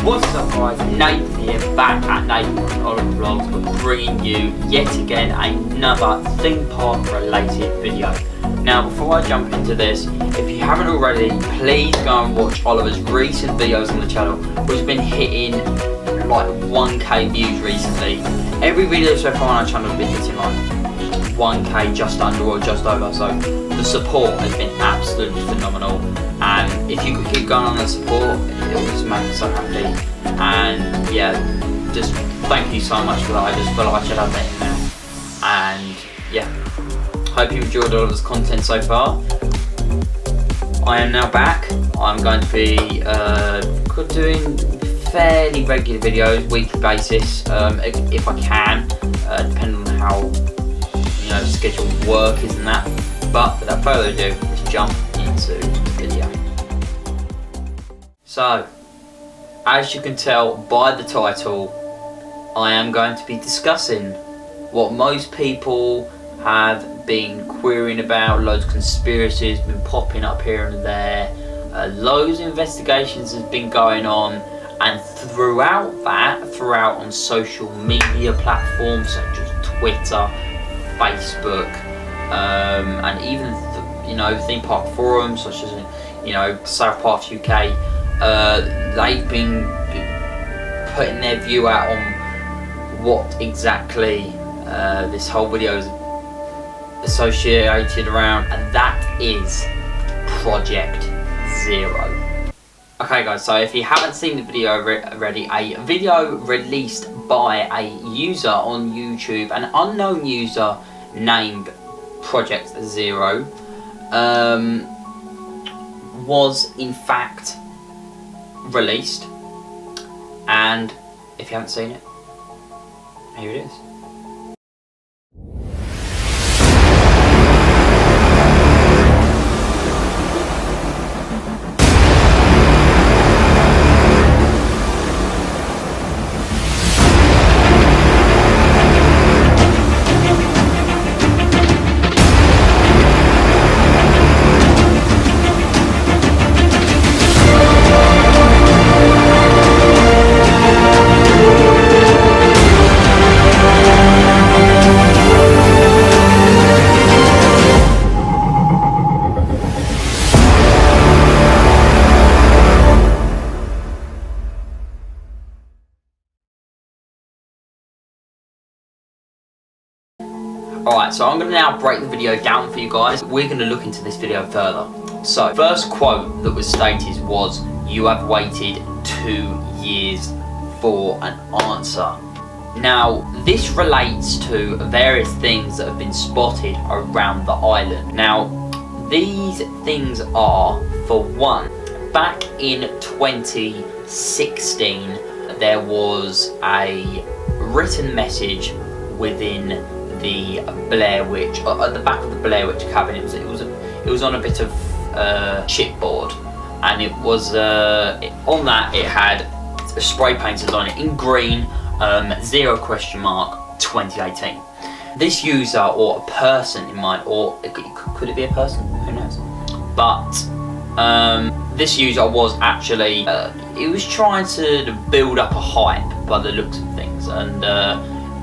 What's up guys, Nathan here, back at Nathan Oliver Vlogs, but bringing you yet again another theme park related video. Now before I jump into this, if you haven't already, please go and watch Oliver's recent videos on the channel, which have been hitting like 1k views recently. Every video so far on our channel has been hitting like 1k, just under or just over, so the support has been absolutely phenomenal, and if you could keep going on the support, it will just make us so happy. And yeah, just thank you so much for that. I just feel like I should have that in there. And yeah, hope you enjoyed all of this content so far. I am now back. I'm going to be doing fairly regular videos, weekly basis, if I can, depending on how scheduled work is and that. But without further ado, let's jump into the video. So, as you can tell by the title, I am going to be discussing what most people have been querying about. Loads of conspiracies been popping up here and there. Loads of investigations has been going on, and throughout on social media platforms such as Twitter, Facebook, and even theme park forums such as South Park UK. They've been putting their view out on what exactly this whole video is associated around, and that is Project Zero. Okay guys, so if you haven't seen the video already, a video released by a user on YouTube, an unknown user named Project Zero, was in fact released, and if you haven't seen it, here it is. Alright, so I'm going to now break the video down for you guys. We're going to look into this video further. So, first quote that was stated was, "You have waited 2 years for an answer." Now, this relates to various things that have been spotted around the island. Now, these things are, for one, back in 2016, there was a written message within the Blair Witch, at the back of the Blair Witch cabin. It was on a bit of chipboard, and it was on that it had spray painted on it in green, ZER 2018. This user, or a person in mind, or could it be a person? Who knows? But this user was actually he was trying to build up a hype by the looks of things, and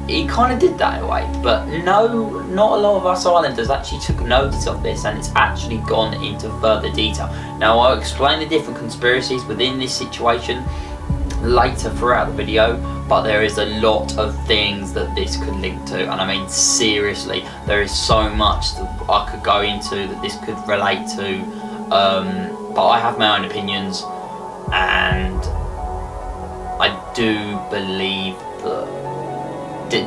he kind of did that in a way, but no, not a lot of us islanders actually took notice of this, and it's actually gone into further detail. Now, I'll explain the different conspiracies within this situation later throughout the video, but there is a lot of things that this could link to, and I mean seriously, there is so much that I could go into that this could relate to, but I have my own opinions, and I do believe that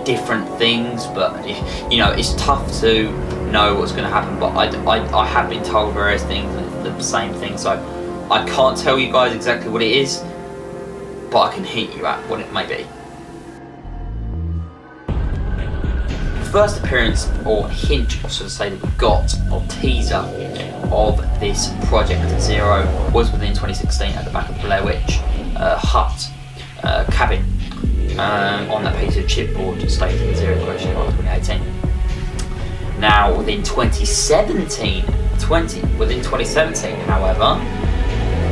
different things, but it's tough to know what's going to happen. But I have been told various things, the same thing, so I can't tell you guys exactly what it is, but I can hint you at what it may be. The first appearance, or hint, or should I say, that we got, or teaser of this Project Zero, was within 2016 at the back of the Blair Witch hut, cabin, on that piece of chipboard stating ZER 2018. Now, within 2017, however,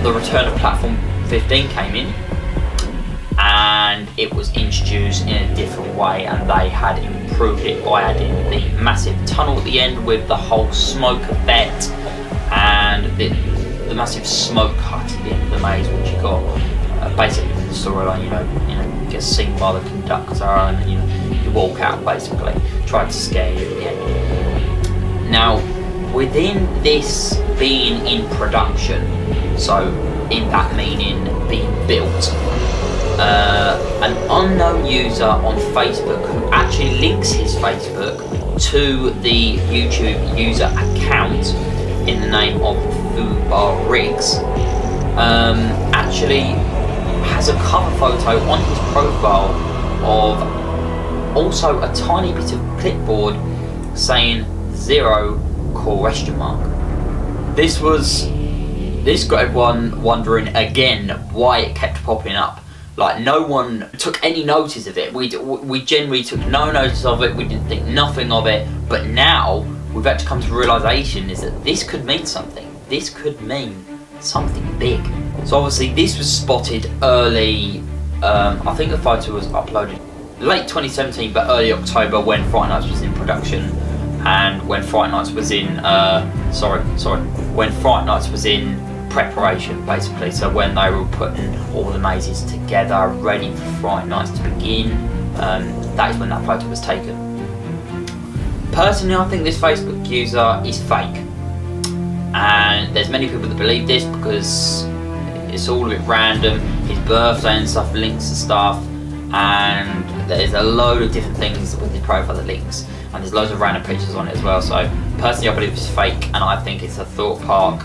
the return of Platform 15 came in, and it was introduced in a different way, and they had improved it by adding the massive tunnel at the end with the whole smoke effect and the massive smoke hut at the end of the maze, which you got basically the storyline. You know, get seen by the conductor, and you walk out basically, trying to scare you at the end. Now, within this being in production, so in that meaning being built, an unknown user on Facebook who actually links his Facebook to the YouTube user account in the name of Fubar Riggs, actually has a cover photo on his profile of also a tiny bit of clipboard saying ZER0 ? This got everyone wondering again why it kept popping up. Like, no one took any notice of it. We generally took no notice of it. We didn't think nothing of it. But now we've had to come to the realization is that this could mean something. This could mean something big. So obviously this was spotted early. I think the photo was uploaded late 2017, but early October when Fright Nights was in production, and when Fright Nights was in when Fright Nights was in preparation, basically. So when they were putting all the mazes together, ready for Fright Nights to begin, that is when that photo was taken. Personally, I think this Facebook user is fake, and there's many people that believe this because it's all a bit random. His birthday and stuff links to stuff, and there's a load of different things with his profile that links, and there's loads of random pictures on it as well. So personally, I believe it's fake, and I think it's a thought park.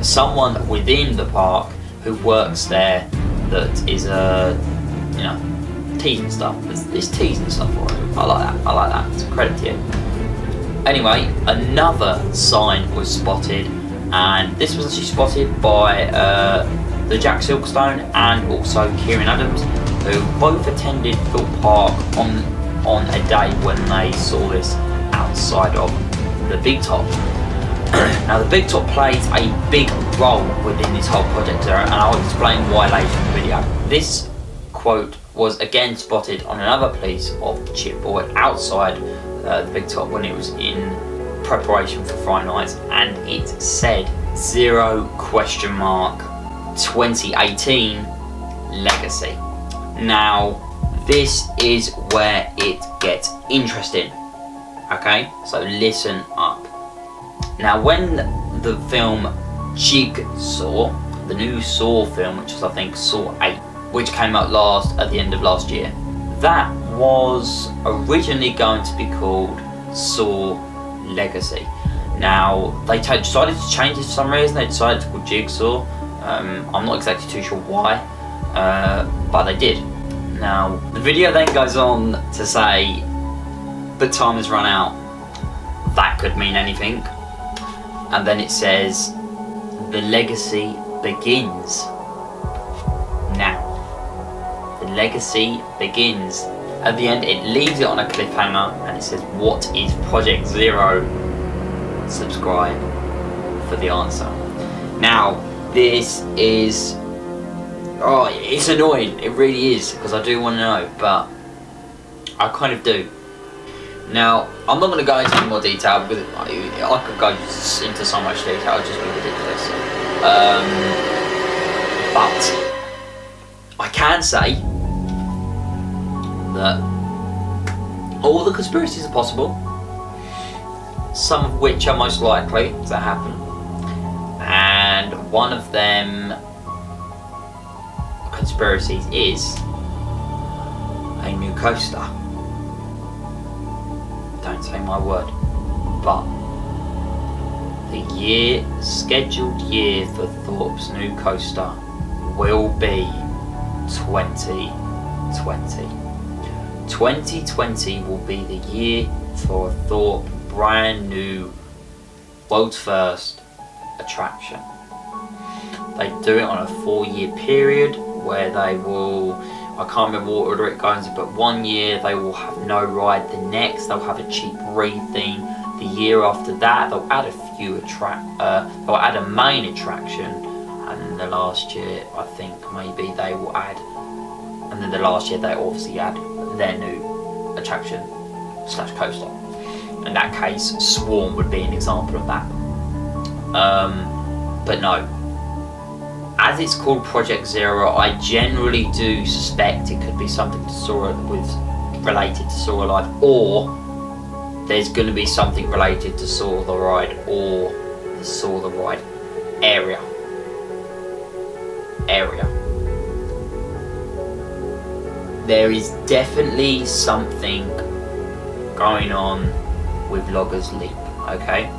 Someone within the park who works there that is teasing stuff. It's teasing stuff for him. I like that. It's a credit to you. Anyway, another sign was spotted, and this was actually spotted by the Jack Silverstone and also Kieran Adams, who both attended Thorpe Park on a day when they saw this outside of the Big Top. Now, the Big Top plays a big role within this whole project, and I'll explain why later in the video. This quote was again spotted on another piece of chipboard outside the Big Top when it was in preparation for Fright Nights, and it said ZER0 2018 Legacy. Now, this is where it gets interesting. Okay, so listen up. Now, when the film Jigsaw, the new Saw film, which is I think Saw 8, which came out at the end of last year, that was originally going to be called Saw Legacy. Now, they decided to change it for some reason. They decided to call Jigsaw. I'm not exactly too sure why, but they did. Now, the video then goes on to say, but time has run out. That could mean anything. And then it says, the legacy begins now. The legacy begins. At the end, it leaves it on a cliffhanger, and it says, what is Project ZER0? Subscribe for the answer. Now, this is, it's annoying. It really is, because I do want to know, but I kind of do. Now, I'm not going to go into any more detail because I could go into so much detail, it'd just be ridiculous. But I can say that all the conspiracies are possible, some of which are most likely to happen, and one of them conspiracies is a new coaster. Don't say my word, but the scheduled year for Thorpe's new coaster will be 2020. 2020 will be the year for a Thorpe brand new world's first attraction. They do it on a 4-year period where they will, I can't remember what order it goes, but 1 year they will have no ride, the next they'll have a cheap theme, the year after that they'll add a few they'll add a main attraction, and then the last year I think maybe they will add, and then the last year they obviously add their new attraction / coaster. In that case, Swarm would be an example of that. But no, as it's called Project Zero, I generally do suspect it could be something related to Soar Alive, or there's going to be something related to Soar the Ride or the Soar the Ride area. There is definitely something going on with Loggers Leap, okay?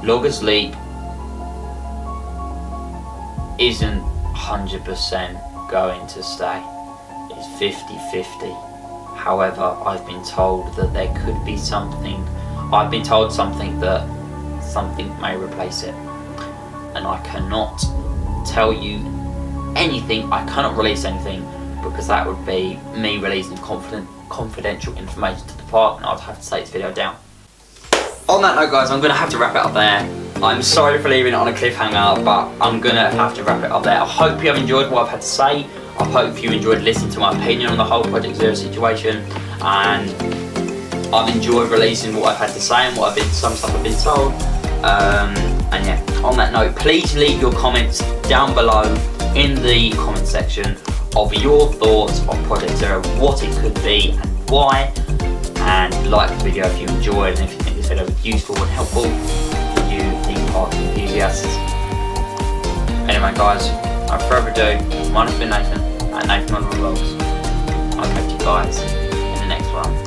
Loggers Leap isn't 100% going to stay. It's 50-50. However, I've been told that there could be something. I've been told something may replace it. And I cannot tell you anything. I cannot release anything because that would be me releasing confidential information to the park, and I'd have to take this video down. On that note, guys, I'm going to have to wrap it up there. I'm sorry for leaving it on a cliffhanger, but I'm going to have to wrap it up there. I hope you have enjoyed what I've had to say. I hope you enjoyed listening to my opinion on the whole Project Zero situation, and I've enjoyed releasing what I've had to say and some stuff I've been told. And yeah, on that note, please leave your comments down below in the comment section of your thoughts on Project Zero, what it could be and why, and like the video if you enjoyed and if you think this video was useful and helpful for you, theme park enthusiasts. Anyway, guys, without further ado, my name's been Nathan, and Nathan on the Vlogs. I'll catch you guys in the next one.